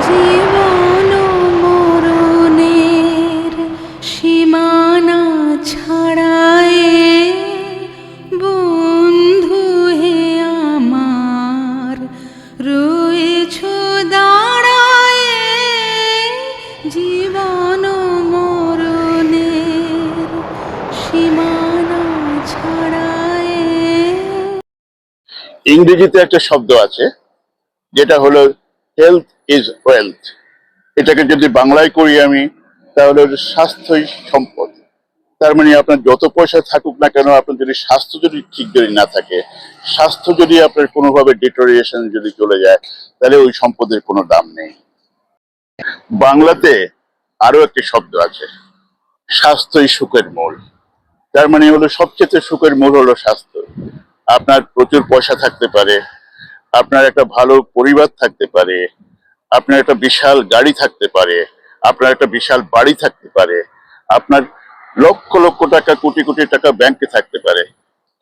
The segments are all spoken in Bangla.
জীবন মরণের সীমানা ছাড়ায় বন্ধু হে আমার রয়েছ দাঁড়ায় জীবন মরণের সীমানা ছাড়ায়। ইংরেজিতে একটা শব্দ আছে যেটা হলো হেলথ ইজ ওয়েলথ। এটাকে যদি বাংলায় করি আমি, তাহলে স্বাস্থ্যই সম্পদ। তার মানে আপনার যত পয়সা থাকুক না কেন, আপনার যদি স্বাস্থ্য যদি ঠিক যদি না থাকে, স্বাস্থ্য যদি আপনার কোনোভাবে ডিটোরিয়েশন যদি চলে যায়, তাহলে ওই সম্পদের কোনো দাম নেই। বাংলাতে আরো একটি শব্দ আছে, স্বাস্থ্যই সুখের মূল। তার মানে হলো সবচেয়ে সুখের মূল হলো স্বাস্থ্য। আপনার প্রচুর পয়সা থাকতে পারে, আপনার একটা ভালো পরিবার থাকতে পারে, আপনার একটা বিশাল গাড়ি থাকতে পারে, আপনার একটা বিশাল বাড়ি থাকতে পারে, আপনার লক্ষ লক্ষ টাকা কোটি কোটি টাকা ব্যাংকে থাকতে পারে,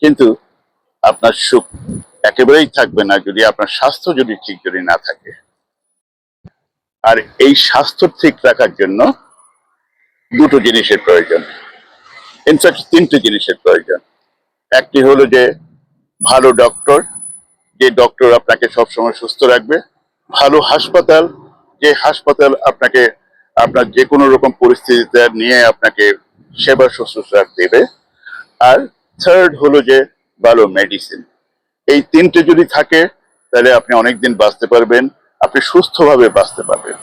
কিন্তু আপনার সুখ একেবারেই থাকবে না যদি আপনার স্বাস্থ্য যদি ঠিক যদি না থাকে। আর এই স্বাস্থ্য ঠিক রাখার জন্য দুটো জিনিসের প্রয়োজন, ইনফ্যাক্ট তিনটে জিনিসের প্রয়োজন। একটি হলো যে ভালো ডক্টর, যে ডক্টর আপনাকে সবসময় সুস্থ রাখবে, ভালো হাসপাতাল, যে হাসপাতাল আপনাকে আপনার যে কোনো রকম পরিস্থিতিতে নিয়ে আপনাকে সেবা শুশ্রূষা দেবে, আর থার্ড হলো যে ভালো মেডিসিন। এই তিনটে যদি থাকে তাহলে আপনি অনেকদিন বাঁচতে পারবেন, আপনি সুস্থভাবে বাঁচতে পারবেন।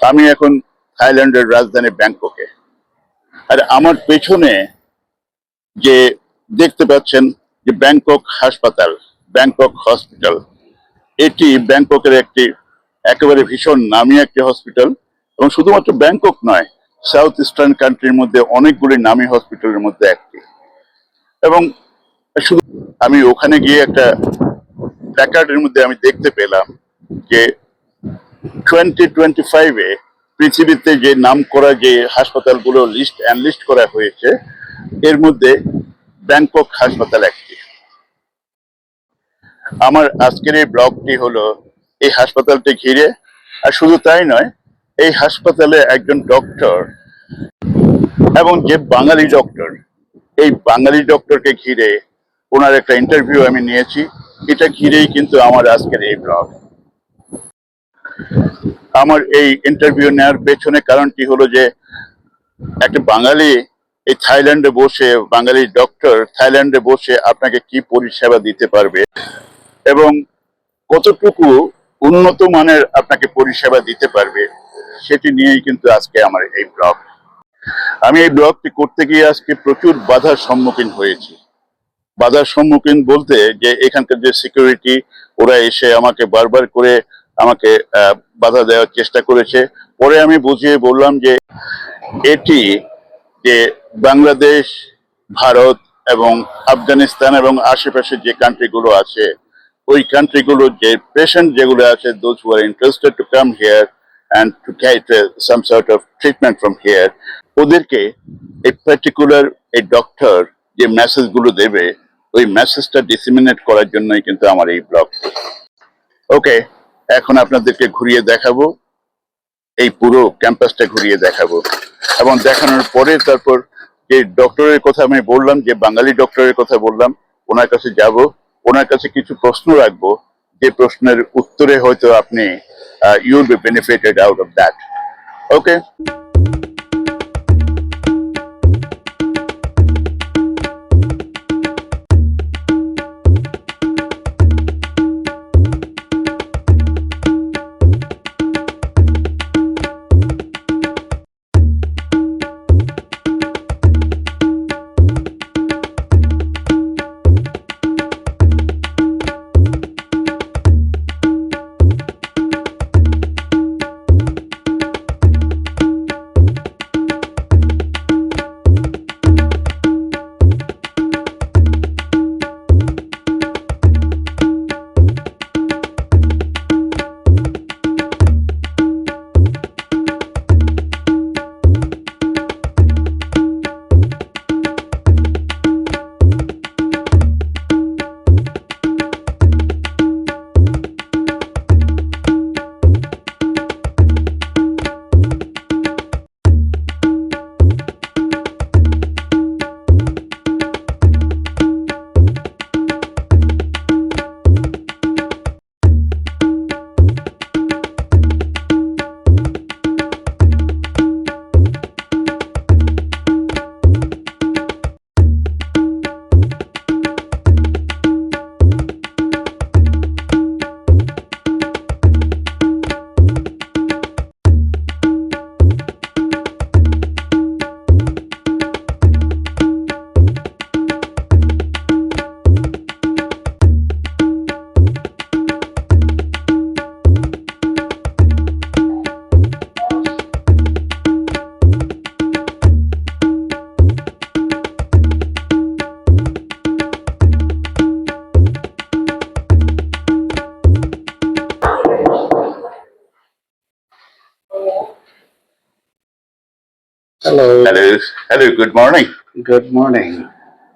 আমি এখন থাইল্যান্ডের রাজধানী ব্যাংককে, আর আমার পেছনে যে দেখতে পাচ্ছেন যে ব্যাংকক হাসপাতাল, ব্যাংকক হসপিটাল, এটি ব্যাংককের একটি একেবারে ভীষণ নামী একটি হসপিটাল, এবং শুধুমাত্র ব্যাংকক নয়, সাউথ ইস্টার্ন কান্ট্রির মধ্যে অনেকগুলি নামী হসপিটালের মধ্যে একটি। এবং শুধু আমি ওখানে গিয়ে একটা প্ল্যাকার্ডের মধ্যে আমি দেখতে পেলাম যে 2025-এ পৃথিবীতে যে নাম করা যে হাসপাতালগুলো লিস্ট অ্যানলিস্ট করা হয়েছে, এর মধ্যে ব্যাংকক হাসপাতাল একটি। আমার আজকের এই ব্লগটি হলো এই হাসপাতালটি ঘিরে। আর শুধু তাই নয়, এই হাসপাতালে একজন ডক্টর, এবং যে বাঙালি ডক্টর, এই বাঙালি ডক্টরকে ঘিরে ওনার একটা ইন্টারভিউ আমি নিয়েছি। এটা ঘিরেই কিন্তু আমার আজকের এই ব্লগ। আমার এই ইন্টারভিউ নেওয়ার পেছনে কারণটি হলো যে একটা বাঙালি এই থাইল্যান্ডে বসে, বাঙালি ডক্টর থাইল্যান্ডে বসে আপনাকে কি পরিষেবা দিতে পারবে এবং কতটুকু উন্নত মানের আপনাকে পরিষেবা দিতে পারবে, সেটি নিয়েই কিন্তু আজকে আমার এই ব্লগ। আমি এই ব্লগটি করতে গিয়ে আজকে প্রচুর বাধার সম্মুখীন হয়েছি। বাধার সম্মুখীন বলতে যে এখানকার যে সিকিউরিটি, ওরা এসে আমাকে বারবার করে আমাকে বাধা দেওয়ার চেষ্টা করেছে। পরে আমি বুঝিয়ে বললাম যে এটি যে বাংলাদেশ, ভারত এবং আফগানিস্তান এবং আশেপাশে যে কান্ট্রিগুলো আছে, ওই কান্ট্রিগুলো যে পেশেন্ট যেগুলো আছে, those who are interested to come here and to get some sort of treatment from here, ওদেরকে এই পার্টিকুলার এই ডক্টর যে মেসেজগুলো দেবে, ওই মেসেজটা ডিসিমিনেট করার জন্যই কিন্তু আমার এই ব্লগ। ওকে, এখন আপনাদেরকে ঘুরিয়ে দেখাবো, এই পুরো ক্যাম্পাসটা ঘুরিয়ে দেখাবো, এবং দেখানোর পরে তারপর যে ডক্টরের কথা আমি বললাম, যে বাঙালি ডক্টরের কথা বললাম, ওনার কাছে যাব, ওনার কাছে কিছু প্রশ্ন রাখবো, যে প্রশ্নের উত্তরে হয়তো আপনি you will be benefited out of that. Okay. Hello. Hello, good morning. Good morning.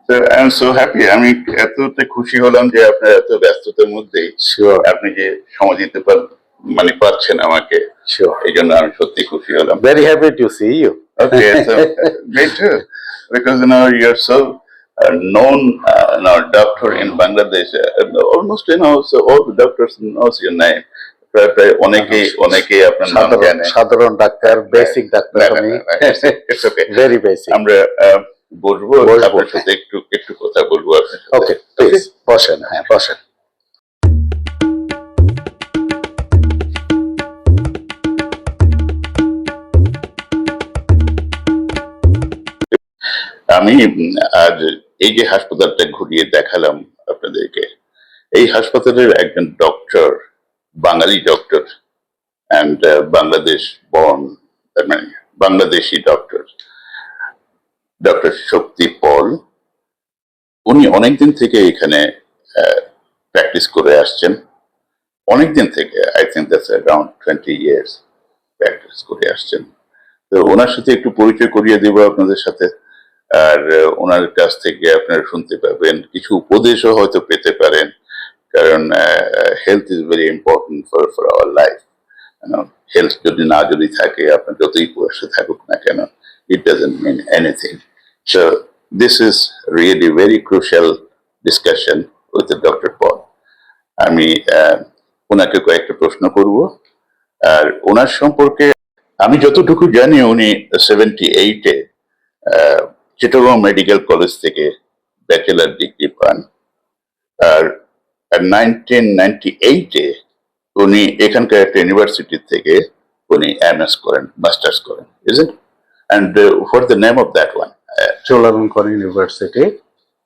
So I'm so happy. আমি এতটা খুশি হলাম যে আপনার এত ব্যস্ততার মধ্যে Sure. আপনি যে সময় দিতে মানে পাচ্ছেন আমাকে, Sure. এই জন্য আমি সত্যি খুশি হলাম। Very happy to see you. Okay, so me too, because you're so known doctor in Bangladesh. Almost so all the doctors knows your name. প্রায় অনেকেই আপনার নাম জানে। সাধারণ ডাক্তার, বেসিক ডাক্তার আমি। It's okay. Very basic. আমরা বসবো, আপনার সাথে একটু কথা বলবো আপনার সাথে। Okay, please. বসেন, হ্যাঁ বসেন। আমি আজ এই যে হাসপাতালটা ঘুরিয়ে দেখালাম আপনাদেরকে, এই হাসপাতালের একজন ডক্টর, বাঙালি ডক্টর, অ্যান্ড বাংলাদেশ বর্ন, মানে বাংলাদেশি ডক্টর, ডক্টর শক্তি পল। উনি অনেকদিন থেকে এখানে প্র্যাকটিস করে আসছেন, অনেকদিন থেকে, I think that's around 20 years practice করে আসছেন। তো ওনার সাথে একটু পরিচয় করিয়ে দেবো আপনাদের সাথে, আর ওনার কাছ থেকে আপনারা শুনতে পাবেন, কিছু উপদেশও হয়তো পেতে পারেন, কারণ health is very important for our life. Health যদি থাকে, আপনার যতই বয়সে থাকুক না কেন, it doesn't mean anything. So this is really very crucial discussion with doctor Paul. আমি ওনাকে কয়েকটা প্রশ্ন করব, আর ওনার সম্পর্কে আমি যতটুকু জানি, উনি 78-এ চিটাগং মেডিকেল কলেজ থেকে ব্যাচেলার ডিগ্রি পান, আর 1998-এ উনি এখানকার একটা ইউনিভার্সিটি থেকে উনি এমএস করেন, মাস্টার্স করেন, is it? And what the name of that one? Chulalongkorn university.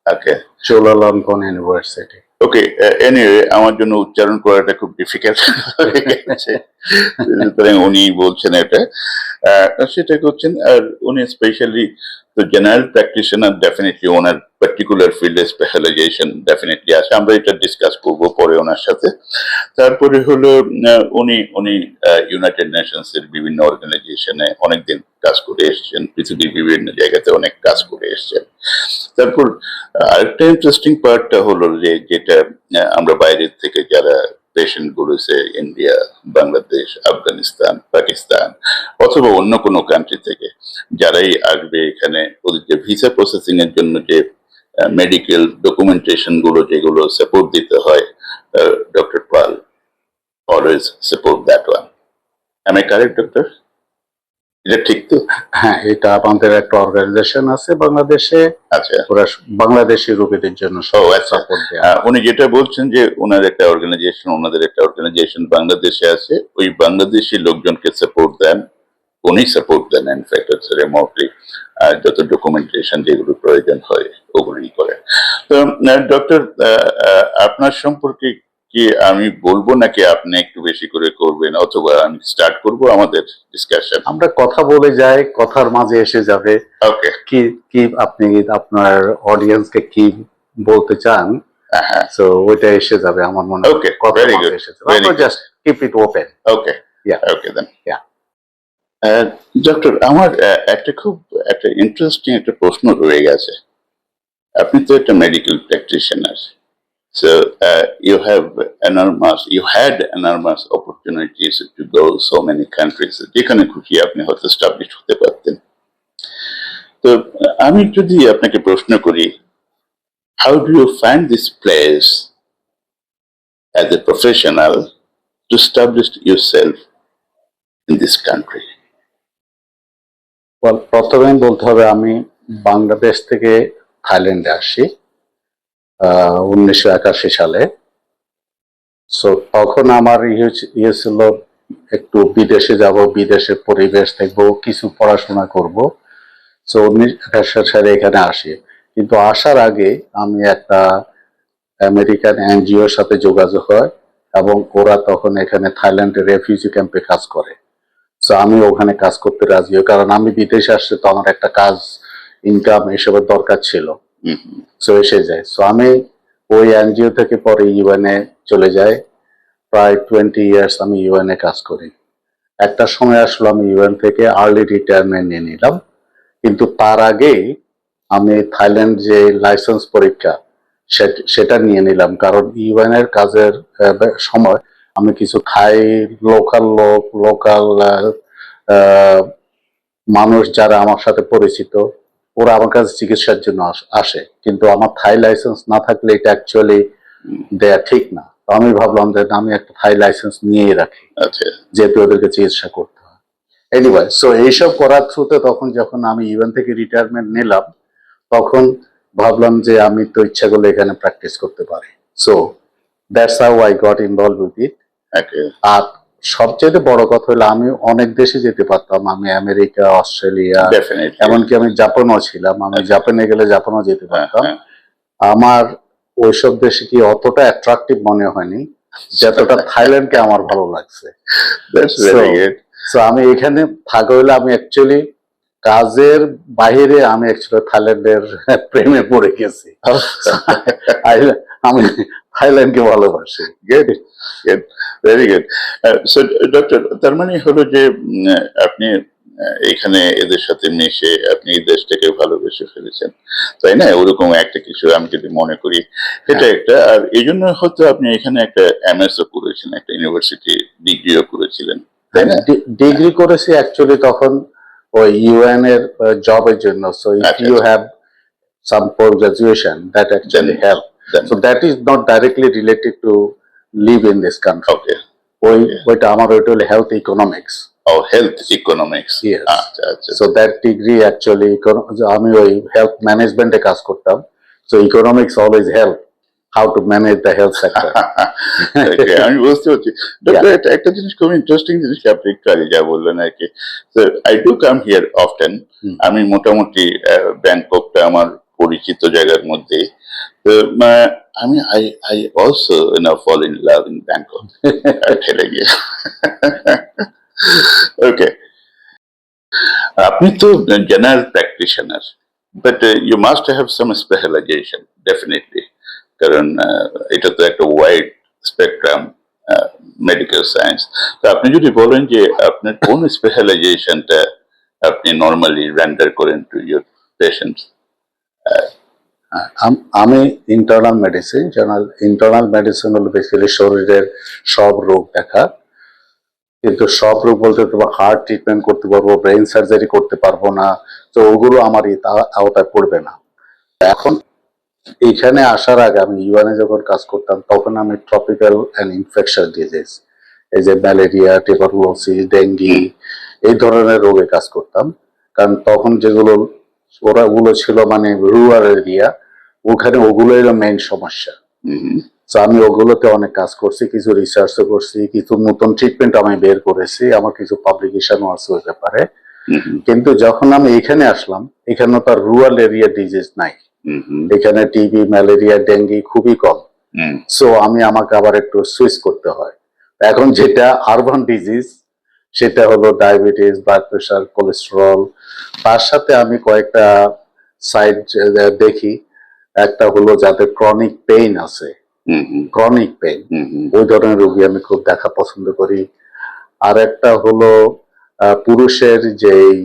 Okay, Chulalongkorn university. Okay, anyway আমার জন্য উচ্চারণ করাটা খুব ডিফিকাল্ট হয়ে গেছে, সুতরাং উনি বলছেন এটা, সেটা করছেন। আর উনি স্পেশালি তো জেনারেল প্র্যাকটিশনার, ডেফিনেটলি ওনার পার্টিকুলার ফিল্ডে স্পেশালাইজেশন ডেফিনেটলি আছে, আমরা এটা ডিসকাস করবো পরে ওনার সাথে। তারপরে হলো উনি ইউনাইটেড নেশনস এর বিভিন্ন অর্গানাইজেশনে অনেকদিন কাজ করে এসছেন, পৃথিবীর বিভিন্ন জায়গাতে অনেক কাজ করে এসছেন। তারপর আরেকটা ইন্টারেস্টিং পার্টটা হলো যে যেটা আমরা বাইরের থেকে যারা পেশেন্ট গুলোছে, ইন্ডিয়া, বাংলাদেশ, আফগানিস্তান, পাকিস্তান অথবা অন্য কোনো কান্ট্রি থেকে যারাই আসবে এখানে, ওদের যে ভিসা প্রসেসিং এর জন্য যে মেডিকেল ডকুমেন্টেশন গুলো যেগুলো সাপোর্ট দিতে হয়, doctor Pal always support that one. Am I correct, doctor? এটা ঠিক তো? হ্যাঁ, এটা আমাদের একটা অর্গানাইজেশন আছে বাংলাদেশে, আচ্ছা, ওরা বাংলাদেশি রোগীদের জন্য আচ্ছা। সাপোর্ট দেয়। উনি যেটা বলছেন যে ওনাদের একটা অর্গানাইজেশন বাংলাদেশে আছে, ওই বাংলাদেশি লোকজনকে সাপোর্ট দেন, উনি সাপোর্ট দেন, ইনফ্যাক্ট রিমোটলি যত ডকুমেন্টেশন যেগুলো প্রয়োজন হয় ওগুলোই করেন। তো ডক্টর, আপনার সম্পর্কে কি আমি বলবো নাকি আপনি একটু বেশি করে করবেন, অথবা আমি স্টার্ট করব আমাদের ডিসকাশন? আমরা কথা বলে যাই, কথার মাঝে এসে যাবে। ওকে, কি কি আপনি আপনার অডিয়েন্সকে কি বলতে চান, হ্যাঁ, সো ওইটা এসে যাবে আমার মনে হয়। Okay, কথার very মাঝে good, এসে যাবে। very আমরা good. Just keep it open. Okay, Yeah. Okay then. Yeah. Doctor, আমার একটা ইন্টারেস্টিং একটা প্রশ্ন রয়ে গেছে। আপনি তো একটা medical practitioner, so you had enormous opportunities to go so many countries, যেখানে খুশি আপনি হয়তো এস্টাবলিশ হতে পারতেন। তো আমি যদি আপনাকে প্রশ্ন করি, how do you find this place as a professional to establish yourself in this country? প্রথমে বলতে হবে আমি বাংলাদেশ থেকে থাইল্যান্ডে আসি 1981 সালে। সো তখন আমার ইয়ে ছিল একটু বিদেশে যাব, বিদেশের পরিবেশ দেখবো, কিছু পড়াশোনা করব। সো 1981 সালে এখানে আসি, কিন্তু আসার আগে আমি একটা আমেরিকান এনজিওর সাথে যোগাযোগ হয়, এবং ওরা তখন এখানে থাইল্যান্ডের রেফিউজি ক্যাম্পে কাজ করে। সো আমি ওখানে কাজ করতে রাজি হই, কারণ আমি বিদেশে আসছে তো আমার একটা কাজ, ইনকাম এসবের দরকার ছিল। সো এসে যায়। সো আমি ওই এনজিও থেকে পরে ইউএনএ চলে যাই, প্রায় 20 ইয়ার্স আমি ইউএনএ কাজ করি। একটা সময় আসলো আমি ইউএন থেকে আর্লি রিটায়ারমেন্ট নিয়ে নিলাম, কিন্তু তার আগে আমি থাইল্যান্ড যে লাইসেন্স পরীক্ষা সেটা নিয়ে নিলাম, কারণ ইউএন এর কাজের সময় আমি কিছু থাই লোকাল মানুষ যারা আমার সাথে পরিচিত, ওরা আমার কাছে চিকিৎসার জন্য আসে, কিন্তু আমার থাই লাইসেন্স না থাকলে এটা অ্যাকচুয়ালি দেয়া ঠিক না। তো আমি ভাবলাম যে আমি একটা থাই লাইসেন্স নিয়েই রাখি, আচ্ছা যেহেতু ওদেরকে চিকিৎসা করতে হয়। এনিওয়ে, সো এইসব করার থ্রুতে তখন যখন আমি ইউএন থেকে রিটায়ারমেন্ট নিলাম, তখন ভাবলাম যে আমি তো ইচ্ছা করলে এখানে প্র্যাকটিস করতে পারি। So that's how I got involve with it. Okay আর সবচেয়ে বড় কথা হলো আমি অনেক দেশে যেতে পারতাম, আমি আমেরিকা, অস্ট্রেলিয়া, ডেফিনেটলি এমনকি আমি জাপানও ছিলাম। আমি জাপানে গেলে জাপানও যেতে পারতাম। হ্যাঁ। আমার ওইসব দেশে কি অতটা অ্যাট্রাকটিভ মনে হয়নি যতটা থাইল্যান্ডকে আমার ভালো লাগছে। That's very good. সো আমি এখানে থাকা হইলে আমি অ্যাকচুয়ালি কাজের বাইরে আমি অ্যাকচুয়ালি থাইল্যান্ডের প্রেমে পড়ে গেছি। আমি থাইল্যান্ডকে ভালোবাসি। Good good, very good. So doctor, তার মানে হলো যে আপনি এখানে এদের সাথে মিশে আপনি এই দেশটাকে ভালোবেসে ফেলেছেন, তাই না? ওরকম একটা কিছু আমি যদি মনে করি, এটা একটা। আর এই জন্য হয়তো আপনি এখানে একটা এমএসও করেছেন, একটা ইউনিভার্সিটি ডিগ্রিও করেছিলেন, তাই না? ডিগ্রি করেছি অ্যাকচুয়ালি তখন ওই ইউএন এর জবের জন্য। সো ইফ আচ্ছা, ইউ আচ্ছা। Have some post graduation that actually Then- help. then- So that is not directly related to live in this country. ওকে। ওইটা আমার ওইটা হলো হেলথ ইকোনমিক্স। ও, হেলথ ইকোনমিক্স। Yes. আচ্ছা আচ্ছা। So that degree actually আমি ওই হেলথ ম্যানেজমেন্টে কাজ করতাম। So economics always help how to manage the health sector. Okay, আমি বুঝতে পারছি। ডক্টর, একটা জিনিস খুব ইন্টারেস্টিং জিনিস আপনি একটু আগে যা বললেন আর কি। I do come here often. আমি মোটামুটি ব্যাংককটা আমার পরিচিত জায়গার মধ্যে। তো আমি I also fall in love in Bangkok. ঠেলে গিয়ে। ওকে, আপনি তো general practitioner, but you must have some specialisation definitely, কারণ এটা তো একটা ওয়াইড স্পেকট্রাম মেডিকেল সায়েন্স। তো আপনি যদি বলেন যে আপনার কোন স্পেশালাইজেশনটা আপনি নর্মালি রেন্ডার করেন টু ইউর পেশেন্টস? আমি ইন্টারনাল মেডিসিন, ইন্টারনাল মেডিসিন হলো বেসিক্যালি শরীরের সব রোগ দেখা, কিন্তু সব রোগ বলতে তোমার হার্ট ট্রিটমেন্ট করতে পারবো, ব্রেন সার্জারি করতে পারবো না। তো ওগুলো আমার আওতায় পড়বে না। এখন এখানে আসার আগে আমি ইউএনএ যখন কাজ করতাম তখন আমি ট্রপিক্যাল অ্যান্ড ইনফেকশন ডিজিজ, এই যে ম্যালেরিয়া, টিউবারকুলোসিস, ডেঙ্গি, এই ধরনের রোগে কাজ করতাম। কারণ তখন যেগুলো ওগুলো ছিল মানে রুরাল এরিয়া, ওখানে ওগুলোই মেইন সমস্যা। তো আমি ওগুলোতে অনেক কাজ করছি, কিছু রিসার্চও করছি, কিছু নতুন ট্রিটমেন্ট আমি বের করেছি, আমার কিছু পাবলিকেশনও আছে ওই ব্যাপারে। কিন্তু যখন আমি এখানে আসলাম, এখানে তো রুরাল এরিয়া ডিজিজ নাই, এখানে টিবি, ম্যালেরিয়া, ডেঙ্গি খুবই কম। সো আমাকে আবার একটু সুইচ করতে হয়। এখন যেটা আরবান ডিজিজ সেটা হলো ডায়াবেটিস, ব্লাড প্রেশার, কোলেস্টেরল। তার সাথে আমি কয়েকটা সাইড দেখি। একটা হলো যাদের ক্রনিক পেইন আছে, ক্রনিক পেইন, ওই ধরনের রোগী আমি খুব দেখা পছন্দ করি। আর একটা হলো পুরুষের যেই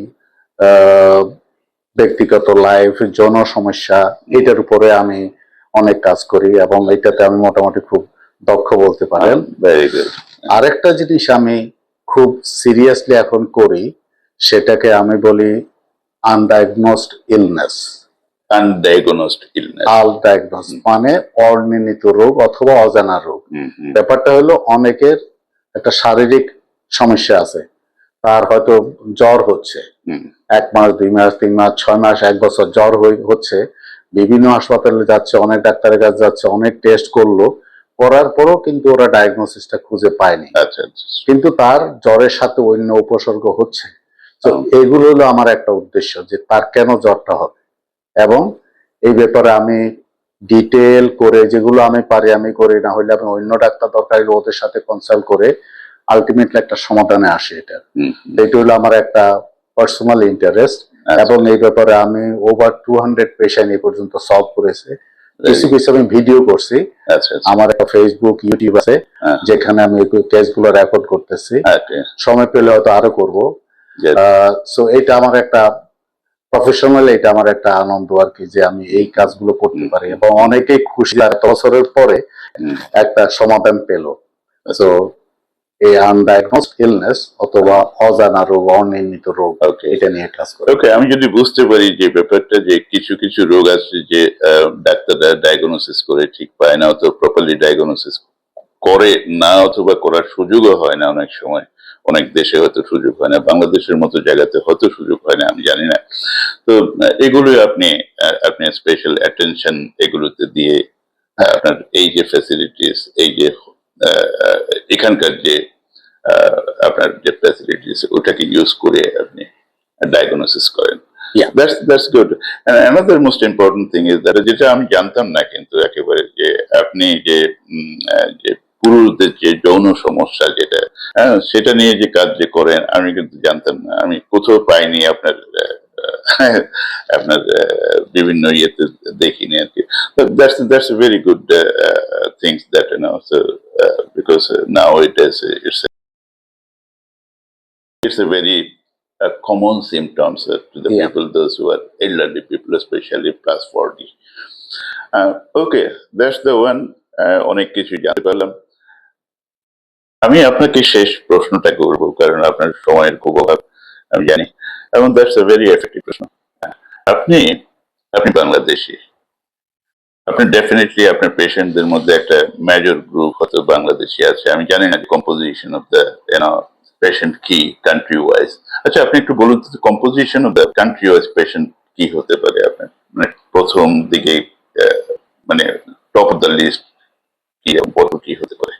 ব্যক্তিগত লাইফ, যৌন সমস্যা, এটার উপরে আমি অনেক কাজ করি এবং এটাতে আমি মোটামুটি খুব দক্ষ বলতে পারেন। Very good. আরেকটা জিনিস আমি খুব সিরিয়াসলি এখন করি, সেটাকে আমি বলি আনডায়াগনোসড ইলনেস। আনডায়াগনোসড ইলনেস, আনডায়াগনোস মানে অনির্ণীত রোগ অথবা অজানা রোগ। ব্যাপারটা হলো অনেকের একটা শারীরিক সমস্যা আছে, তার হয়তো জ্বর হচ্ছে 1 মাস, 2 মাস, 3 মাস, 6 মাস, 1 বছর জ্বর হচ্ছে, বিভিন্ন হাসপাতালে যাচ্ছে, অনেক ডাক্তারের কাছে যাচ্ছে, অনেক টেস্ট করলো, করার পরও কিন্তু ওরা ডায়াগনোসিসটা খুঁজে পায়নি। আচ্ছা আচ্ছা। কিন্তু তার জ্বরের সাথে অন্য উপসর্গ হচ্ছে। তো এগুলো হলো আমার একটা উদ্দেশ্য, যে তার কেন জ্বরটা হবে, এবং এই ব্যাপারে আমি ডিটেল করে যেগুলো আমি পারি আমি করি, না হইলে আমি অন্য ডাক্তার দরকার হলে ওদের সাথে কনসাল্ট করে আলটিমেটলি একটা সমাধানে আসি। এটা হলো আমার একটা পার্সোনাল ইন্টারেস্ট, এবং এই ব্যাপারে আমি ওভার 200 পেশেন্ট এই পর্যন্ত সলভ করেছি। কিছু কিছু আমি ভিডিও করছি, আমার একটা ফেসবুক, ইউটিউব আছে যেখানে আমি কেসগুলো রেকর্ড করতেছি। সময় পেলে হয়তো আরো করবো। সো এটা আমার একটা প্রফেশনালি এটা আমার একটা আনন্দ আর কি, যে আমি এই কাজগুলো করতে পারি এবং অনেকেই খুশি এত বছরের পরে একটা সমাধান পেল। তো এই আনডায়াগনোসড ইলনেস অথবা অজানা রোগ, অনির্ণিত রোগ, Okay. এটা নিয়ে কাজ করি। ওকে, আমি যদি বুঝতে পারি যে ব্যাপারটা যে কিছু কিছু রোগ আছে যে ডাক্তাররা ডায়াগনোসিস করে ঠিক পায় না, অথবা প্রপারলি ডায়াগনোসিস করে না, অথবা করার সুযোগও হয় না অনেক সময়। অনেক দেশে হয়তো সুযোগ হয় না, বাংলাদেশের মতো জায়গাতে হয়তো সুযোগ হয় না, আমি জানি না। তো এগুলো আপনি আপনি স্পেশাল অ্যাটেনশন এগুলোতে দিয়ে আপনার এই যে ফ্যাসিলিটিস, এই যে আহ, এখানকার যে আপনার যে ফ্যাসিলিটিস ওটাকে ইউজ করে আপনি ডায়াগনোসিস করেন। Yeah. That's good. And another most important thing is that যেটা আমি জানতাম না কিন্তু একেবারে, যে আপনি যে যে পুরুষদের যে যৌন সমস্যা যেটা, সেটা নিয়ে যে কাজ যে করেন আমি কিন্তু জানতাম না, আমি কোথাও পাইনি আপনার আপনার বিভিন্ন ইয়েতে দেখিনি আর কি। That's a very good things that so because nowadays it's a very common symptoms to the Yeah. people, those who are elderly people, especially plus 40. Okay, that's the one. অনেক কিছু জানতে পারলাম। আমি আপনাকে শেষ প্রশ্নটা করব, কারণ আপনার সময়ের খুব অভাব আমি জানি, এবং দ্যাটস এ ভেরি এফেক্টিভ প্রশ্ন। আপনি আপনি বাংলাদেশি, আপনি ডেফিনেটলি আপনার পেশেন্টদের মধ্যে একটা মেজর গ্রুপ হয়তো বাংলাদেশি আছে। আমি জানি না কম্পোজিশন অফ দ্য পেশেন্ট কি কান্ট্রি ওয়াইজ। আচ্ছা, আপনি একটু বলুন তো composition of the country wise patient কি হতে পারে আপনার, মানে প্রথম দিকে মানে টপ অফ দ্য লিস্ট কি কত কি হতে পারে?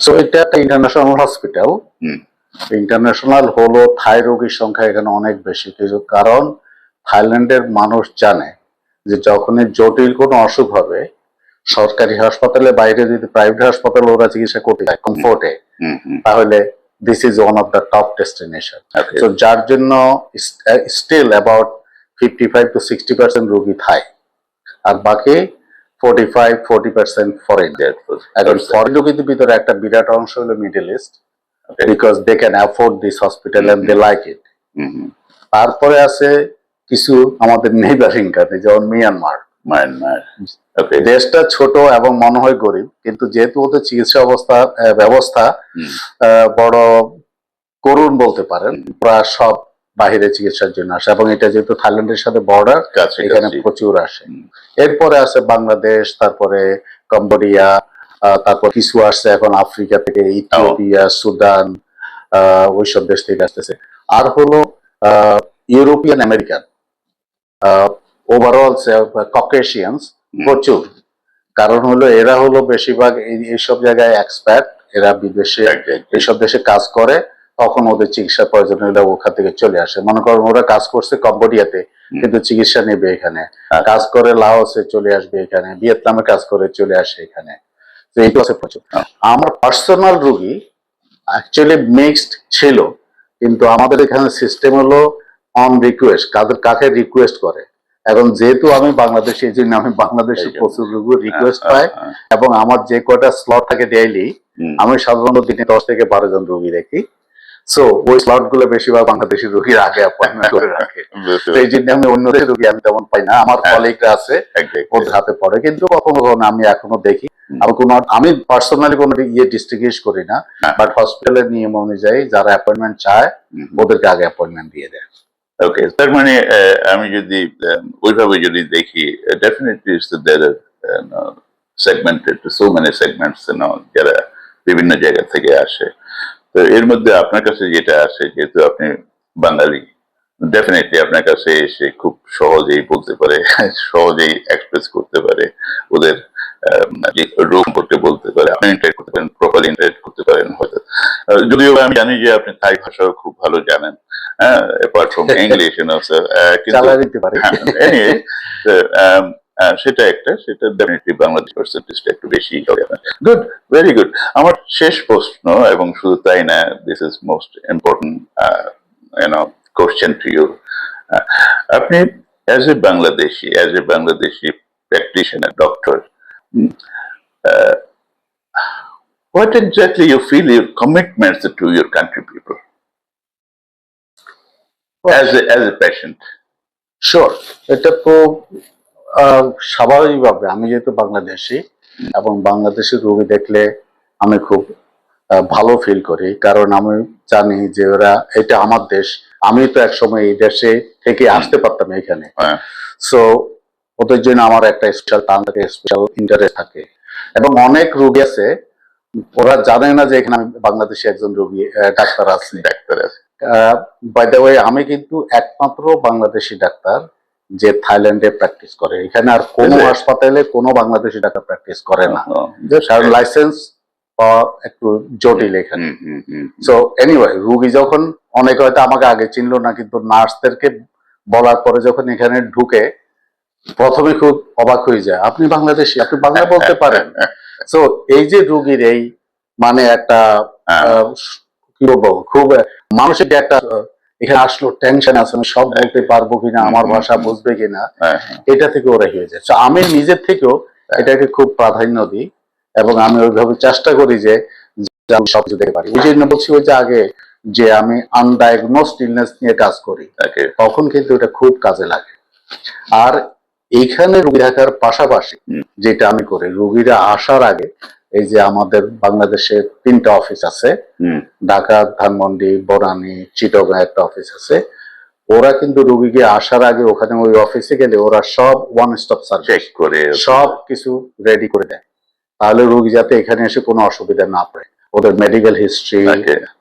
সো এটা একটা ইন্টারন্যাশনাল হসপিটাল। ইন্টারন্যাশনাল হলো থাই রোগীর সংখ্যা এখানে অনেক বেশি, কিছু কারণ থাইল্যান্ডের মানুষ জানে যে যখনই জটিল কোনো অসুখ হবে সরকারি হাসপাতালে বাইরে যদি প্রাইভেট হাসপাতালে ওরা চিকিৎসা করতে যায় কমফোর্টে, তাহলে this is one of the top destination. Okay. তো যার জন্য স্টিল অ্যাবাউট 55 to 60% রোগী থাই, আর বাকি 45-40% ফরেন। এখন ফরেন রোগীদের ভিতরে একটা বিরাট অংশ হলো Middle East, because they can afford this hospital and they like it. তারপরে আছে কিছু আমাদের নেইবারিং কান্ট্রি, যেমন মিয়ানমার। মায়ানমার, ওকে, দেশটা ছোট এবং মনে হয় গরিব, কিন্তু যেহেতু ওদের চিকিৎসা ব্যবস্থা বড় করুণ বলতে পারেন, প্রায় সব বাহিরে চিকিৎসার জন্য আসে, এবং এটা যেহেতু থাইল্যান্ডের সাথে বর্ডার, কাছে এখানে প্রচুর আসে। এরপরে আছে বাংলাদেশ, তারপরে কম্বোডিয়া, তারপর কিছু আসছে এখন আফ্রিকা থেকে, ইথিওপিয়া, সুদান, ওইসব দেশ থেকে আসতেছে। আর হলো ইউরোপিয়ান আমেরিকান, ওভারঅল ককেশিয়ানস প্রচুর। কারণ হলো এরা হলো বেশিরভাগ এইসব জায়গায় এক্সপার্ট, এরা বিদেশে এইসব দেশে কাজ করে, তখন ওদের চিকিৎসার প্রয়োজন হলে ওখান থেকে চলে আসে। মনে করেন ওরা কাজ করছে কম্বোডিয়াতে, কিন্তু চিকিৎসা নেবে এখানে, কাজ করে লাওসে চলে আসবে এখানে, ভিয়েতনামে কাজ করে চলে আসে এখানে। তো এইটা আছে প্রচুর। আমার পার্সোনাল রোগী অ্যাকচুয়ালি মিক্সড ছিল, কিন্তু আমাদের এখানে সিস্টেম হলো অন রিকোয়েস্ট, কাকে রিকোয়েস্ট করে। এখন যেহেতু আমি বাংলাদেশি, এই জন্য আমি বাংলাদেশে প্রচুর রোগী রিকোয়েস্ট পাই, এবং আমার যে কটা স্লট থাকে ডেইলি, আমি সাধারণত দিনে 10 থেকে 12 জন রোগী দেখি। সো ওই স্লট গুলো বেশিরভাগ বাংলাদেশি রোগীর আগে অ্যাপয়েন্টমেন্ট করে রাখে। এই জন্য আমি অন্য দেশের রোগী আমি তেমন পাই না, আমার কলিগরা আছে ওদের হাতে পড়ে। কিন্তু কখনো কখনো আমি এখনো দেখি, আমি পার্সোনালি কোনো ডিস্ট্রিবিউট করি না, বাট হসপিটালের নিয়ম অনুযায়ী যারা অ্যাপয়েন্টমেন্ট চায় ওদেরকে আগে অ্যাপয়েন্টমেন্ট দিয়ে দেয়। ওকে, তার মানে আমি যদি ওইভাবে যদি দেখি, definitely segmented, so many segments যারা বিভিন্ন জায়গা থেকে আসে। তো এর মধ্যে আপনার কাছে যেটা আসে, যেহেতু আপনি বাঙালি, ডেফিনেটলি আপনার কাছে এসে খুব সহজেই বলতে পারে, সহজেই এক্সপ্রেস করতে পারে ওদের যে রোগ করতে বলতে পারে, আপনি ইন্টারেক্ট করতে পারেন, প্রপারলি ইন্টারেক্ট করতে পারেন হয়তো। যদিও আমি জানি যে আপনি থাই ভাষাও খুব ভালো জানেন, অ্যাপার্ট ফ্রম ইংলিশ, সেটা একটা, সেটা ডেফিনেটলি বাংলাদেশ পার্সেন্টেজটা একটু বেশি হবে। Good, very good. আমার শেষ প্রশ্ন, এবং শুধু তাই না, this is most important question to you. আপনি as a Bangladeshi practitioner, doctor, what exactly you feel your commitments to your country people as a patient? Sure, এটা তো স্বাভাবিকভাবে আমি যেহেতু বাংলাদেশি এবং বাংলাদেশের রোগী দেখলে আমি খুব ভালো ফিল করি, কারণ আমি জানি যে ওরা, এটা আমার দেশ, আমি তো একসময় এই দেশে থেকে আসতে পারতাম এখানে। হ্যাঁ, সো ওদের জন্য আমার একটা স্পেশাল টান থাকে, স্পেশাল ইন্টারেস্ট থাকে। এবং অনেক রোগী আছে ওরা জানে না যে এখানে আমি বাংলাদেশে একজন রোগী ডাক্তার আছে। ডাক্তার আছে। বাই দ্য ওয়ে, আমি কিন্তু একমাত্র বাংলাদেশি ডাক্তার যে থাইল্যান্ডে প্র্যাকটিস করে। এখানে আর কোনো Really? হাসপাতালে কোনো বাংলাদেশি ডাক্তার প্র্যাকটিস করে না, That's কারণ great. লাইসেন্স পাওয়া একটু জটিল এখানে। সো এনিওয়ে, রুগী যখন, অনেকে হয়তো আমাকে আগে চিনলো না, কিন্তু নার্সদেরকে বলার পরে যখন এখানে ঢুকে প্রথমে খুব অবাক হয়ে যায়, আপনি বাংলাদেশি, আপনি বাংলা বলতে পারেন। সো এই যে রুগীর এই মানে একটা কি বলবো, খুব মানসিক একটা এখানে আসলো টেনশন আছে, আমি সব বলতে পারবো কিনা, আমার ভাষা বুঝবে কিনা, এটা থেকে ওরা হয়ে যায়। So, আমি নিজের থেকেও এটাকে খুব প্রাধান্য দিই এবং আমি ওইভাবে চেষ্টা করি যে আমি সবকিছু দেখতে পারি। এই জন্য বলছি ওই যে আগে যে আমি আনডায়াগনোসড ইলনেস নিয়ে কাজ করি, তখন কিন্তু এটা খুব কাজে লাগে। আর এইখানে রুগী দেখার পাশাপাশি যেটা আমি করি, রুগীরা আসার আগে এই যে আমাদের বাংলাদেশে 3টা অফিস আছে, ঢাকা, ধানমন্ডি, বনানী, চিটাগাং একটা অফিস আছে। ওরা কিন্তু রুগীকে আসার আগে ওখানে ওই অফিসে গেলে ওরা সব ওয়ান স্টপ সার্ভিস করে সব কিছু রেডি করে দেয়, তাহলে রুগী যাতে এখানে এসে কোনো অসুবিধা না পড়ে। ওদের মেডিকেল হিস্ট্রি,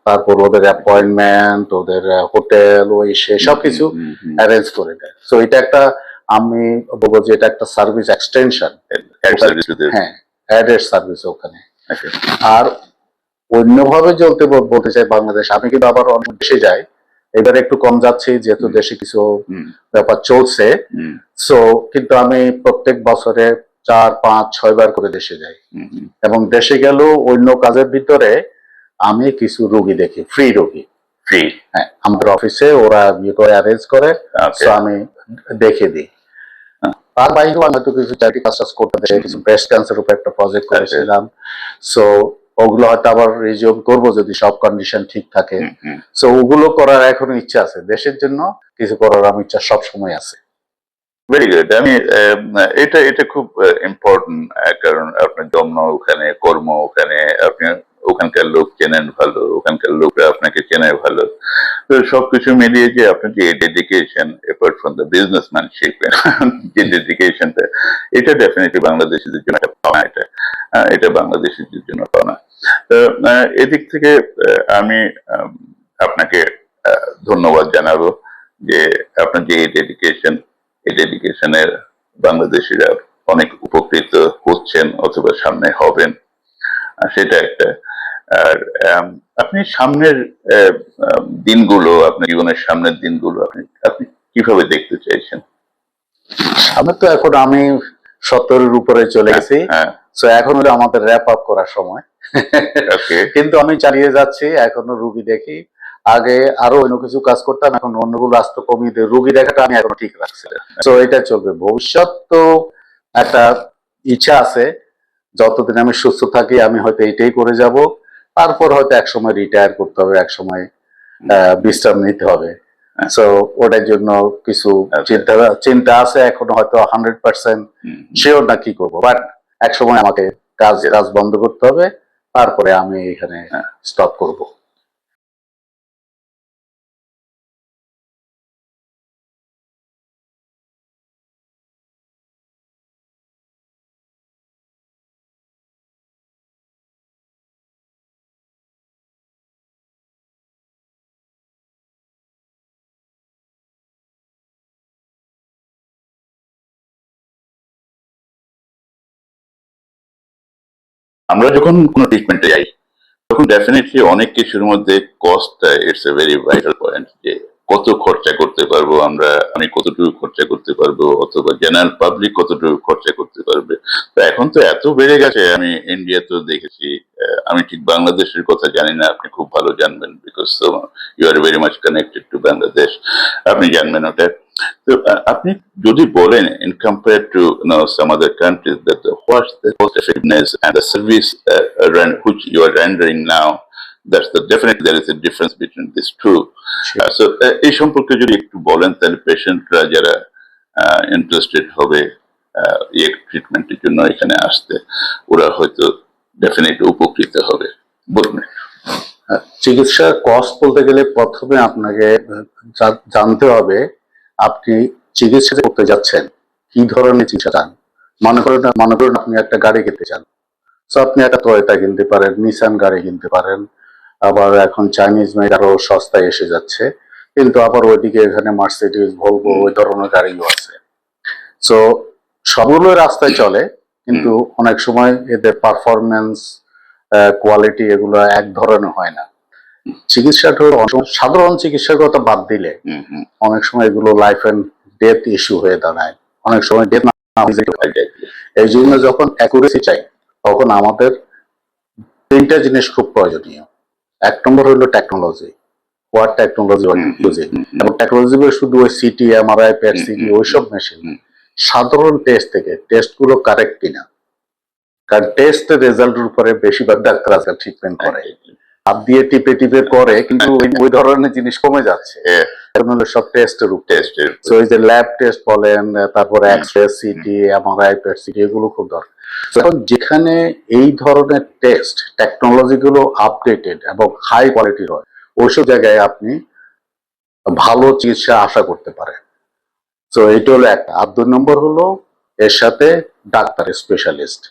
তারপর ওদের অ্যাপয়েন্টমেন্ট, ওদের হোটেল, ওই সে সবকিছু অ্যারেঞ্জ করে দেয়। সো এটা একটা, আমি বলবো যে এটা একটা সার্ভিস এক্সটেনশন, হ্যাঁ, অ্যাডেড সার্ভিস ওখানে। আর অন্যভাবে বলতে চাই, বাংলাদেশ আমি কিন্তু আবার অনেক দেশে যাই, এবার একটু কম যাচ্ছি যেহেতু দেশে কিছু ব্যাপার চলছে। সো কিন্তু আমি প্রত্যেক বছরে 4, 5, 6 বার করে দেশে যাই, এবং দেশে গেলেও অন্য কাজের ভিতরে আমি কিছু রোগী দেখি, ফ্রি রোগী। ফ্রি? হ্যাঁ, আমাদের অফিসে ওরা ইয়ে করে অ্যারেঞ্জ করে, সো আমি দেখে দিই। তার বাইরেও আমি হয়তো কিছু চ্যারিটি কাজ করতে দেয়, কিছু ব্রেস্ট ক্যান্সার উপর একটা প্রজেক্ট করেছিলাম। সো ওগুলো হয়তো আবার রিজিউম করবো যদি সব কন্ডিশন ঠিক থাকে। সো ওগুলো করার এখনো ইচ্ছা আছে, দেশের জন্য কিছু করার আমার ইচ্ছা সব সময় আছে। Very good. আমি এটা এটা খুব ইম্পর্টেন্ট, কারণ আপনার জন্ম ওখানে, কর্ম ওখানে, আপনি ওখানকার লোক চেনেন ভালো, ওখানকার লোকরা আপনাকে চেনে ভালো। তো সবকিছু মিলিয়ে যে আপনার যে ডেডিকেশন, অ্যাপার্ট ফ্রম দ্য বিজনেসম্যানশিপ, যে ডেডিকেশনটা, এটা ডেফিনেটলি বাংলাদেশিদের জন্য একটা পাওনা। এটা বাংলাদেশিদের জন্য পাওনা। তো এদিক থেকে আমি আপনাকে ধন্যবাদ জানাবো যে আপনার যে ডেডিকেশন, এই ডেডিকেশনের বাংলাদেশিরা অনেক উপকৃত হচ্ছেন অথবা সামনে হবেন, সেটা একটা। আর আপনি সামনের দিনগুলো, আপনার জীবনের সামনের দিনগুলো আপনি কিভাবে দেখতে চাইছেন? আমি তো এখন আমি 70-এর উপরে চলে গেছি, সো এখন হলো আমাদের র্যাপ আপ করার সময়। কিন্তু আমি চালিয়ে যাচ্ছি, এখনো রুগী দেখি। আগে আরো অন্য কিছু কাজ করতাম, এখন অন্যগুলো আস্তে কমিয়ে দিয়ে রুগী দেখাটা আমি এখনো ঠিক রাখছি। তো এটা চলবে। ভবিষ্যৎ তো একটা ইচ্ছা আছে, যতদিন আমি সুস্থ থাকি আমি হয়তো এটাই করে যাব। তারপর হয়তো একসময় রিটায়ার করতে হবে, একসময় বিশ্রাম নিতে হবে। সো ওটার জন্য কিছু চিন্তা আছে, এখনো হয়তো 100% শিওর না কি করবো, বাট একসময় আমাকে কাজ বন্ধ করতে হবে, তারপরে আমি এখানে স্টপ করব। আমরা যখন কোনো ট্রিটমেন্টে যাই তখন ডেফিনেটলি অনেক কিছুর মধ্যে cost, it's a very vital point, যে কত খরচা করতে পারবো আমরা, আমি কতটুকু খরচা করতে পারবো, অথবা জেনারেল পাবলিক কতটুকু খরচা করতে পারবে। তো এখন তো এত বেড়ে গেছে, আমি ইন্ডিয়া তো দেখেছি, আমি ঠিক বাংলাদেশের কথা জানি না, আপনি খুব ভালো জানবেন, because you are very much connected to Bangladesh, আপনি জানবেন ওটা। তো আপনি যদি বলেন, in compared to some other countries, that what's the cost effectiveness and the service which you are rendering now, definitely there is a difference between these two. So, এই সম্পর্কে যদি একটু বলেন তাহলে পেশেন্টরা যারা ইন্টারেস্টেড হবে এই ট্রিটমেন্টের জন্য এখানে আসতে, ওরা হয়তো ডেফিনেটলি উপকৃত হবে। বলুন। চিকিৎসার কস্ট বলতে গেলে প্রথমে আপনাকে জানতে হবে আপনি চিকিৎসা করতে যাচ্ছেন কি ধরনের চিকিৎসা চান। মনে করেন আপনি একটা গাড়ি কিনতে চান, তো আপনি একটা টয়োটা কিনতে পারেন, নিসান গাড়ি কিনতে পারেন, আবার এখন চাইনিজ মেড আরো সস্তায় এসে যাচ্ছে, কিন্তু আবার ওইদিকে এখানে মার্সিডিজ, ভলভো ওই ধরনের গাড়িও আছে। তো সবগুলো রাস্তায় চলে, কিন্তু অনেক সময় এদের পারফরমেন্স, কোয়ালিটি এগুলো এক ধরনের হয় না। চিকিৎসাটা সাধারণ চিকিৎসার কথা বাদ দিলে অনেক সময় এগুলো লাইফ এন্ড ডেথ ইস্যু হয়ে দাঁড়ায়, অনেক সময় ডেথ না হয়ে যায়। এই জন্য যখন অ্যাকুরেসি চাই তখন আমাদের তিনটা জিনিস খুব প্রয়োজনীয়। এক নম্বর হলো টেকনোলজি, হোয়াট টেকনোলজি ইউজিং, এবং টেকনোলজি শুধু ওই সিটি, এমআরআই, পেট সিটি ওইসব মেশিন, সাধারণ টেস্ট থেকে টেস্ট গুলো কারেক্ট কিনা, কারণ টেস্টের রেজাল্টের উপরে বেশিরভাগ ডাক্তার আজকাল ট্রিটমেন্ট করে, হাত দিয়ে টিপে টিপে করে, কিন্তু ওই ধরনের জিনিস কমে যাচ্ছে। এখন হলো সব টেস্টের উপর, তো ওই যে ল্যাব টেস্ট বলেন, তারপরে X-ray, CT, MRI, PET CT এগুলো খুব দরকার। এখন যেখানে এই ধরনের টেস্ট টেকনোলজি গুলো আপডেটেড এবং হাই কোয়ালিটির হয়, ওইসব জায়গায় আপনি ভালো চিকিৎসা আশা করতে পারেন। তো এইটা হলো একটা। আর 2 নম্বর হলো এর সাথে ডাক্তার স্পেশালিস্ট,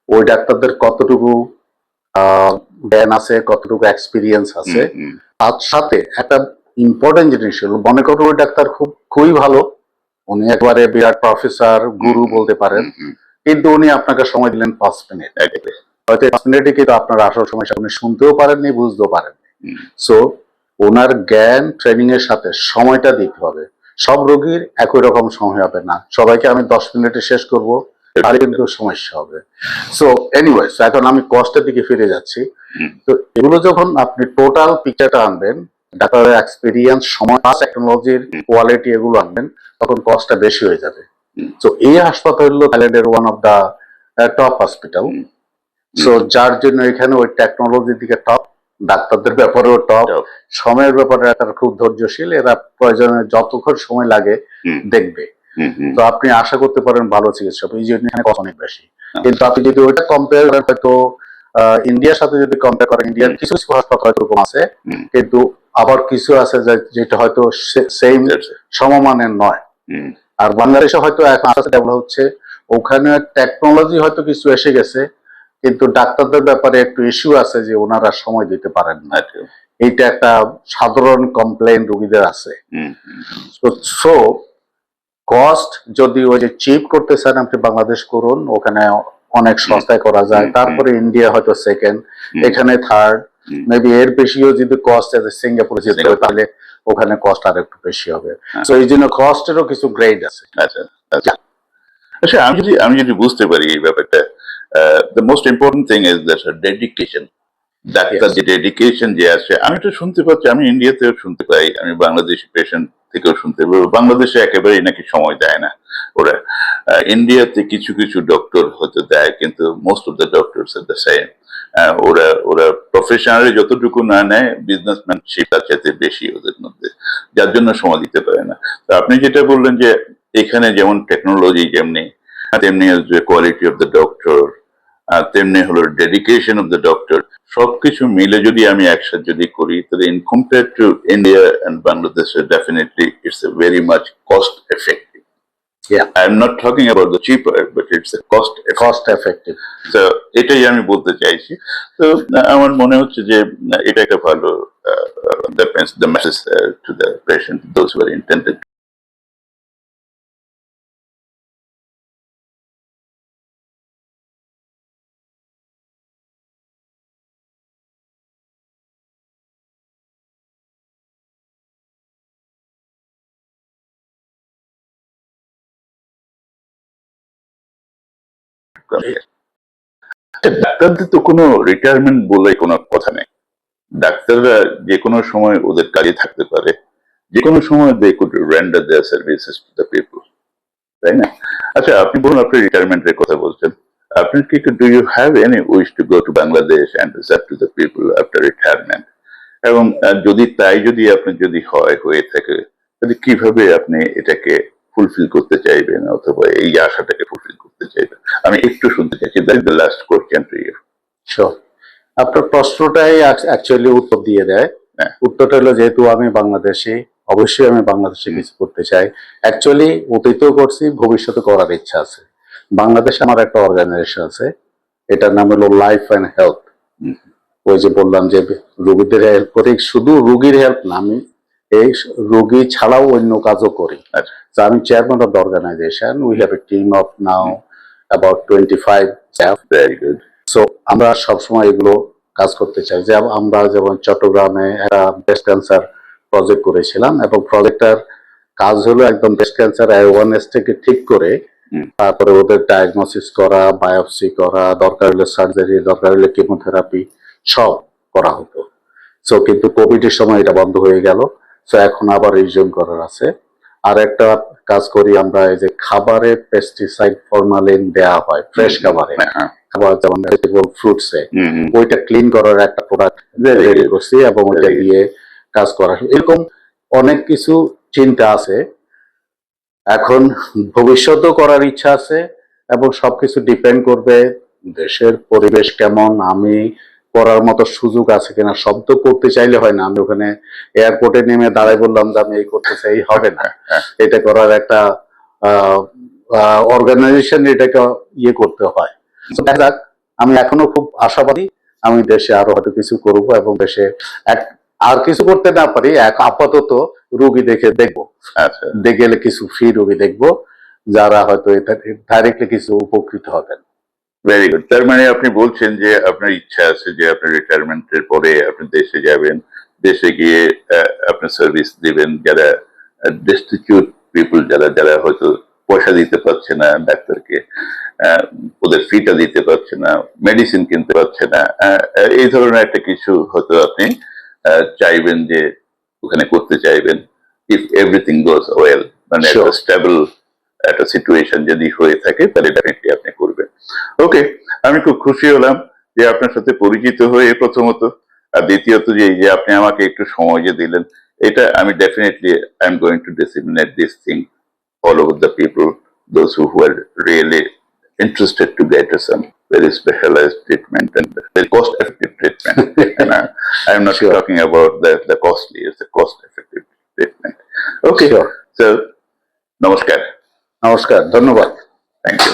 ওই ডাক্তারদের কতটুকু জ্ঞান আছে, কতটুকু এক্সপিরিয়েন্স আছে। তার সাথে একটা ইম্পর্টেন্ট জিনিস হলো, মনে করো ওই ডাক্তার খুবই ভালো, উনি একবারে বিরাট প্রফেসর, গুরু বলতে পারেন, কিন্তু উনি আপনাকে সময় দিলেন 5 মিনিট, হয়তো 5 মিনিটে কিন্তু আপনার আসল সমস্যা আপনি শুনতেও পারেননি, বুঝতেও পারেননি। সো ওনার জ্ঞান ট্রেনিং এর সাথে সময়টা দিতে হবে। সব রোগীর একই রকম সময় হবে না, সবাইকে আমি 10 মিনিটে শেষ করব, তাহলে কিন্তু সমস্যা হবে। সো এনিওয়েজ, এখন আমি কস্টের দিকে ফিরে যাচ্ছি। তো এগুলো যখন আপনি টোটাল পিকচারটা আনবেন, ডাক্তারের এক্সপিরিয়েন্স, সময়, টেকনোলজির কোয়ালিটি এগুলো আনবেন, তখন কস্টটা বেশি হয়ে যাবে। তো এই হাসপাতাল হলো থাইল্যান্ডের one of the top hospital. So যার জন্য এখানে ওই টেকনোলজির দিকে টপ, ডাক্তারদের ব্যাপারেও টপ, সময়ের ব্যাপারে তারা খুব ধৈর্যশীল, এরা প্রয়োজনে যতক্ষণ সময় লাগে দেখবে। তো আপনি আশা করতে পারেন ভালো চিকিৎসা, এই জন্য এখানে কষ্ট অনেক বেশি। কিন্তু আপনি যদি ওইটা কম্পেয়ার করেন, হয়তো ইন্ডিয়ার সাথে যদি কম্পেয়ার করেন, ইন্ডিয়ার কিছু কিছু হাসপাতাল হয়তো এরকম আছে, কিন্তু আবার কিছু আছে যেটা হয়তো সেম সমমানের নয়। আর বাংলাদেশে হয়তো এখন আস্তে আস্তে ডেভেলপ হচ্ছে, ওখানে টেকনোলজি হয়তো কিছু এসে গেছে, কিন্তু ডাক্তারদের ব্যাপারে একটু ইস্যু আছে যে ওনারা সময় দিতে পারেন না। এইটা একটা সাধারণ কমপ্লেইন রোগীদের আছে। সো কস্ট যদি ওই যে চিপ করতে চান আপনি বাংলাদেশ করুন, ওখানে অনেক সস্তায় করা যায়। তারপরে ইন্ডিয়া হয়তো সেকেন্ড, এখানে থার্ড, মেবি এর বেশিও যদি কস্ট আছে সিঙ্গাপুরে যেতে হবে, তাহলে ওখানে কস্ট আর একটু বেশি হবে। তো এই জন্য কস্টেরও কিছু গ্রেড আছে। আচ্ছা, আমি যদি বুঝতে পারি এই ব্যাপারটা, the most important thing is that dedication. Doctor যে ডেডিকেশন যে আছে, আমি তো শুনতে পাচ্ছি, আমি ইন্ডিয়াতেও শুনতে পাই, আমি বাংলাদেশি পেশেন্ট থেকেও শুনতে পাই, বাংলাদেশে একেবারেই নাকি সময় দেয় না ওরা। ইন্ডিয়াতে কিছু কিছু ডক্টর হয়তো দেয়, কিন্তু most of the doctors are the same. ওরা প্রফেশনালি যতটুকু না নেয়, বিজনেসম্যানশিপ তার চাইতে বেশি ওদের মধ্যে, যার জন্য সময় দিতে পারে না। তো আপনি যেটা বললেন যে এখানে যেমন টেকনোলজি যেমনি, তেমনি কোয়ালিটি অফ দ্য ডক্টর, তেমনি হলো ডেডিকেশন অফ দ্য ডক্টর, সবকিছু মিলে যদি আমি একসাথে যদি করি, তাহলে in compare to India and Bangladesh, definitely it's a very much cost effective. I am not talking about the cheaper, but it's a cost effective. So এটাই আমি বলতে চাইছি। তো আমার মনে হচ্ছে যে এটা একটা ভালো the message to the patient, those who are intended. ডাক্তারদের তো কোনো রিটায়ারমেন্ট বলে কোনো কথা নেই। ডাক্তাররা যে কোনো সময় ওদের কাজে থাকতে পারে, যে কোনো সময় they could render their services to the people, তাই না? আচ্ছা, আপনি বলুন, আপনি রিটায়ারমেন্টের কথা বলছেন, আপনি কি do you have any wish to go to Bangladesh and serve to the people after retirement? এবং যদি আপনি যদি হয়ে থাকে তাহলে কিভাবে আপনি এটাকে ফুলফিল করতে চাইবেন অথবা এই আশাটাকে ফুলফিল করতে চাইবেন আমি একটু শুনতে চাইছি। That is the last question to you. Sure. আপনার প্রশ্নটাই অ্যাকচুয়ালি উত্তর দিয়ে দেয়। হ্যাঁ। উত্তরটা হলো যেহেতু আমি বাংলাদেশি, অবশ্যই আমি বাংলাদেশে কিছু করতে চাই। অ্যাকচুয়ালি অতীতেও করছি, ভবিষ্যতে করার ইচ্ছা আছে। বাংলাদেশে আমার একটা অর্গানাইজেশন আছে, এটার নাম হলো লাইফ অ্যান্ড হেলথ। ওই যে বললাম যে রোগীদের হেল্প করি, শুধু রোগীর হেল্প না, আমি এই রোগী ছাড়াও অন্য কাজও করি। So I'm chairman of the organization. We have a team of now about 25 staff. Very good. So আমরা সবসময় এগুলো কাজ করতে চাই। যে আমরা যেমন চট্টগ্রামে একটা ব্রেস্ট ক্যান্সার প্রজেক্ট করেছিলাম, এবং প্রজেক্টটার কাজ হলো একদম ব্রেস্ট ক্যান্সার অ্যাওয়ারনেস থেকে ঠিক করে তারপরে ওদের ডায়াগনোসিস করা, বায়োপসি করা, দরকার হলে সার্জারি, দরকার হলে কেমোথেরাপি সব করা হতো। সো কিন্তু কোভিড এর সময় এটা বন্ধ হয়ে গেল। সো এখন আবার রিজিউম করার আছে। আর একটা কাজ করি আমরা, এই যে খাবারে পেস্টিসাইড ফরমালিন দেয়া হয় ফ্রেশ খাবারে, খাবার যেমন ভেজিটেবল ফ্রুটসে, ওইটা ক্লিন করার একটা প্রোডাক্ট রেডি করছি এবং ওইটা দিয়ে কাজ করা। এরকম অনেক কিছু চিন্তা আছে। এখন ভবিষ্যতেও করার ইচ্ছা আছে, এবং সবকিছু ডিপেন্ড করবে দেশের পরিবেশ কেমন, আমি করার মতো সুযোগ আছে কিনা। সব তো করতে চাইলে হয় না। আমি ওখানে এয়ারপোর্টে নেমে দাঁড়াই বললাম যে আমি এই করতে চাই, হবে না। এটা করার একটা অর্গানাইজেশন, এটাকে ইয়ে করতে হয়। দেখা যাক, আমি এখনো খুব আশাবাদী। আমি দেশে আরো হয়তো কিছু করব, এবং দেশে আর কিছু করতে না পারি, আপাতত রোগী দেখবো। আচ্ছা, গেলে কিছু ফ্রি রোগী দেখবো, যারা হয়তো ডাইরেক্টলি কিছু উপকৃত হবেন। Very good. তার মানে আপনি বলছেন যে আপনার ইচ্ছা আছে যে আপনার রিটায়ারমেন্টের পরে আপনি দেশে যাবেন, দেশে গিয়ে আপনার সার্ভিস দিবেন যারা ডেস্টিটিউট পিপল, যারা হয়তো পয়সা দিতে পারছে না ডাক্তারকে, ওদের ফিটা দিতে পারছে না, মেডিসিন কিনতে পারছে না, এই ধরনের একটা কিছু হয়তো আপনি চাইবেন যে ওখানে করতে চাইবেন। ইফ এভরিথিং গোজ ওয়েল, মানে একটা স্টেবল একটা সিচুয়েশন যদি হয়ে থাকে তাহলে ডেফিনেটলি আপনি করবেন। ওকে, আমি খুব খুশি হলাম যে আপনার সাথে পরিচিত হয়ে প্রথমত, আর দ্বিতীয়ত যে আপনি আমাকে একটু সময় যে দিলেন, এটা আমি definitely I am going to disseminate this thing all over the people, those who were really interested to get some very specialized treatment and very cost-effective treatment. And I'm not talking about the costly, it's a cost-effective treatment. Okay, so namaskar. নমস্কার, ধন্যবাদ। Thank you.